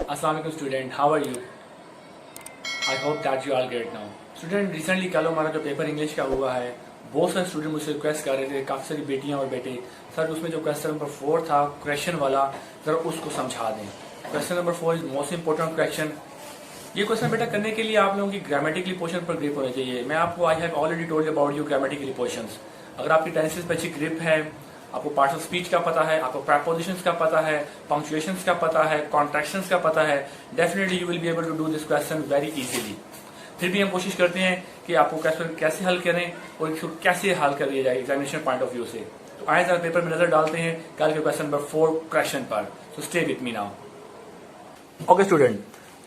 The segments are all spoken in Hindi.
Assalamualaikum student, how are you? I hope that you all great now. Student, recently कल हमारा जो पेपर इंग्लिश का हुआ है, बहुत सारे स्टूडेंट मुझसे रिक्वेस्ट कर रहे थे, काफ़ी सारी बेटियां और बेटे, सर उसमें जो क्वेश्चन नंबर 4 था क्वेश्चन वाला, ज़रा उसको समझा दें। Question number 4 is most important question. ये क्वेश्चन बेटा करने के लिए आप लोगों की ग्रामेटिकली पोर्शन पर ग्रिप होना चाहिए। मैं आपको I have already told about you grammatically portions. अगर आपकी टेंसेस पे अच्छी ग्रिप है, आपको पार्ट्स ऑफ स्पीच का पता है, आपको प्रीपोजिशंस का पता है, पंक्चुएशंस का पता है, कॉन्ट्रैक्शंस का पता है, definitely you will be able to do this question very easily. फिर भी हम कोशिश करते हैं कि आपको क्वेश्चन कैसे हल करें और इसको कैसे हल कर दिया जाए एग्जामिनेशन पॉइंट ऑफ व्यू से। तो आए जरा पेपर में नजर डालते हैं कल के क्वेश्चन नंबर 4 क्वेश्चन पर। So stay with me now. Okay student,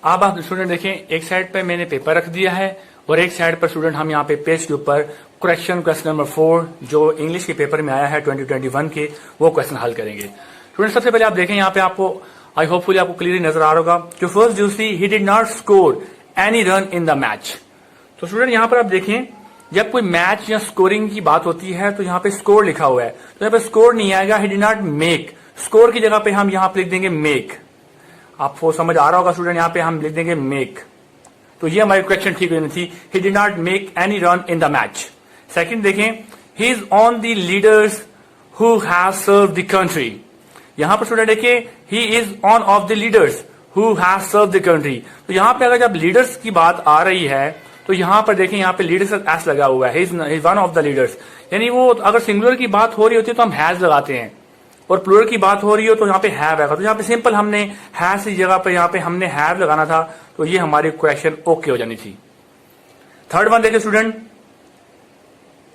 अब आप स्टूडेंट देखें, एक साइड पे मैंने पेपर रख दिया है और एक साइड पर स्टूडेंट हम यहाँ पे पेज के ऊपर क्वेश्चन नंबर 4 जो इंग्लिश के पेपर में आया है 2021 के, वो क्वेश्चन हल करेंगे। स्टूडेंट सबसे पहले आप देखें यहाँ पे, आपको आई होपफुली आपको क्लियरली नजर आ रहा होगा कि first you see he did not score any run in the match. तो स्टूडेंट यहाँ पर आप देखें, जब कोई मैच या स्कोरिंग की बात होती है तो यहाँ पे स्कोर लिखा हुआ है, तो यहाँ पे स्कोर नहीं आएगा, ही डिड नॉट मेक। स्कोर की जगह पे हम यहाँ पे लिख देंगे मेक। आपको समझ आ रहा होगा स्टूडेंट, यहाँ पे हम लिख देंगे मेक। तो ये हमारी क्वेश्चन ठीक होनी थी, he did not make any run in the match. Second देखें, he is on the leaders who have serve the country. यहां पर स्टूडेंट देखिए, he is on of the leaders who have serve the country. तो यहां पे अगर जब लीडर्स की बात आ रही है तो यहां पर देखें, यहां पे लीडर्स एस लगा हुआ है, he is one of the leaders. यानी वो अगर सिंगुलर की बात हो रही होती है तो हम हैज लगाते हैं, और प्लूरल की बात हो रही हो तो यहाँ पे हैव आएगा। तो यहाँ पे सिंपल हमने हैव की जगह पे यहाँ पे हमने हैव लगाना था, तो ये हमारी क्वेश्चन ओके हो जानी थी। थर्ड वन देखिए student,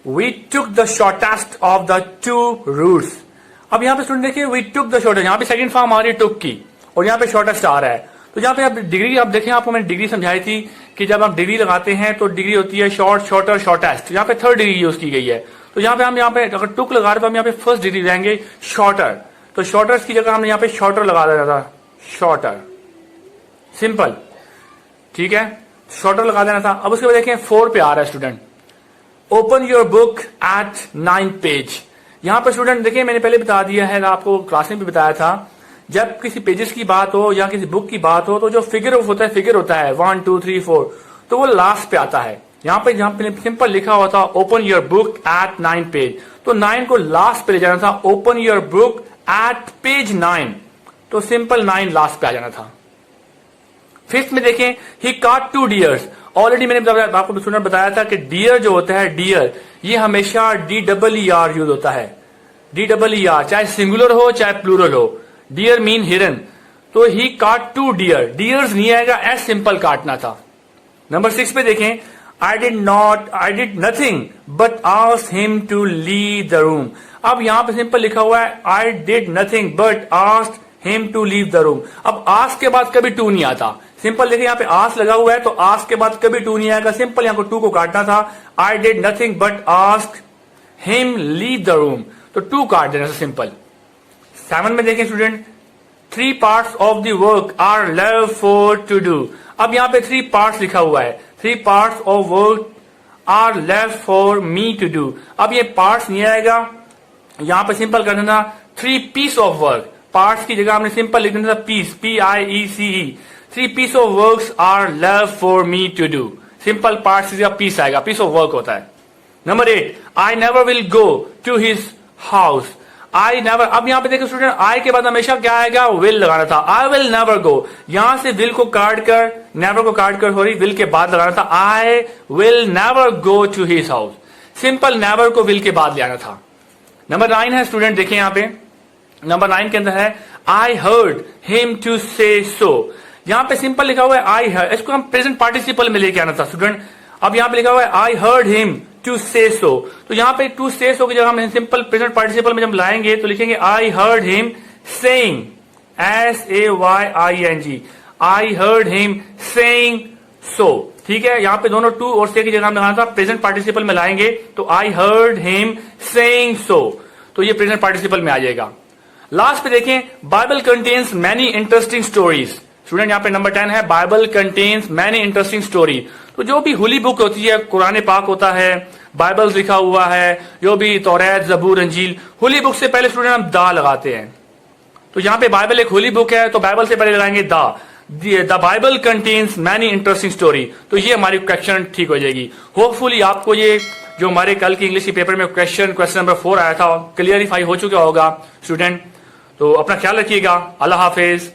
we took the shortest of the two routes. अब यहाँ पे स्टूडेंट देखिए, वी टुक द शॉर्टेस्ट, यहाँ पे सेकंड फॉर्म आ रही है टुक की और यहाँ पे शॉर्टेस्ट आ रहा है। तो यहाँ पे आप डिग्री आप देखें, आपको मैंने डिग्री समझाई थी कि जब आप डिग्री लगाते हैं तो डिग्री होती है शॉर्ट, शॉर्टर, शॉर्टेस्ट। यहाँ पे थर्ड डिग्री यूज की गई है, तो यहाँ पे हम यहाँ पे अगर टुक लगा रहे तो हम यहाँ पे फर्स्ट डिग्री लेंगे शॉर्टर। तो शॉर्टर्स की जगह हमने यहाँ पे शॉर्टर लगा देना था, शॉर्टर, सिंपल, ठीक है, शॉर्टर लगा देना था। अब उसके बाद देखें 4 पे आ रहा है student, open your book at 9th page. यहां पर स्टूडेंट देखिए, मैंने पहले बता दिया है, आपको क्लास में भी बताया था, जब किसी पेजेस की बात हो या किसी बुक की बात हो तो जो फिगर होता है, फिगर होता है 1 2 3 4, तो वो लास्ट पे आता है। यहाँ पे सिंपल लिखा हुआ था open your book at 9th page, तो 9 को लास्ट पे ले जाना था, open your book at page 9, तो सिंपल 9 लास्ट पे आ जाना था। फिफ्थ में देखें, ही कॉट 2 डियर्स। ऑलरेडी मैंने आपको स्टूडेंट बताया था कि डियर जो होता है, डियर, ये हमेशा DEER यूज होता है, DEER, चाहे सिंगुलर हो चाहे प्लूरल हो। डियर मीन हिरन, तो ही कॉट 2 डियर, डियर्स नहीं आएगा, एज सिंपल काटना था। नंबर 6 पे देखें, I did nothing but asked him to leave the room. अब यहां पे सिंपल लिखा हुआ है, I did nothing but asked him to leave the room. अब आस्क के बाद कभी टू नहीं आता, सिंपल देखिए यहाँ पे आस्क लगा हुआ है, तो आस्क के बाद कभी टू नहीं आएगा, सिंपल यहाँ को 2 को काटना था, I did nothing but asked him leave the room, तो 2 काट देना था, सिंपल। 7 में देखें student, 3 parts of the work are left for to do. अब यहाँ पे 3 पार्ट्स लिखा हुआ है, 3 parts of work are left for me to do. अब ये पार्ट्स नहीं आएगा, यहां पे सिंपल करना था 3 पीस ऑफ वर्क, पार्ट्स की जगह हमने सिंपल लिख देना था piece, PIECE। 3 piece of works are left for me to do, simple parts की जगह पीस आएगा, पीस ऑफ वर्क होता है। Number 8, I never will go to his house. I never, अब यहां पे देखो स्टूडेंट, आई के बाद हमेशा क्या आएगा, विल लगाना था, आई विल नेवर गो। यहां से विल को काट कर, नेवर को काट कर, सॉरी, विल के बाद लगाना था, I will never go to his house, simple never को विल के बाद ले आना था। नंबर 9 है स्टूडेंट, देखिए यहां पे नंबर 9 के अंदर है, आई हर्ड हिम टू से सो। यहां पे सिंपल लिखा हुआ है आई हर्ड, इसको हम प्रेजेंट पार्टिसिपल में लेके आना था स्टूडेंट। अब यहां पे लिखा हुआ है आई हर्ड हिम टू से सो, तो यहां पे टू से सो की जगह हम सिंपल प्रेजेंट पार्टिसिपल में जब लाएंगे तो लिखेंगे I heard him saying, SAYING, I heard him saying so, ठीक है। यहां पे दोनों टू और से की जगह हम लगाना था, प्रेजेंट पार्टिसिपल में लाएंगे तो I heard him saying so, तो ये प्रेजेंट पार्टिसिपल में आ जाएगा। लास्ट पे देखें, Bible contains many interesting stories. Student यहाँ पे नंबर 10 है, Bible contains many interesting story. तो जो भी होली बुक होती है, कुरान पाक होता है, बाइबल लिखा हुआ है, जो भी तौरात, जबूर, अंजील, होली बुक से पहले स्टूडेंट हम दा लगाते हैं। तो यहाँ पे बाइबल एक होली बुक है, तो बाइबल से पहले लगाएंगे दा। The Bible contains many interesting story. तो ये हमारी क्वेश्चन ठीक हो जाएगी। होपफुली आपको ये जो हमारे कल के इंग्लिश के पेपर में क्वेश्चन नंबर 4 आया था क्लियरिफाई हो चुका होगा स्टूडेंट। तो अपना ख्याल रखिएगा। अल्लाह हाफिज।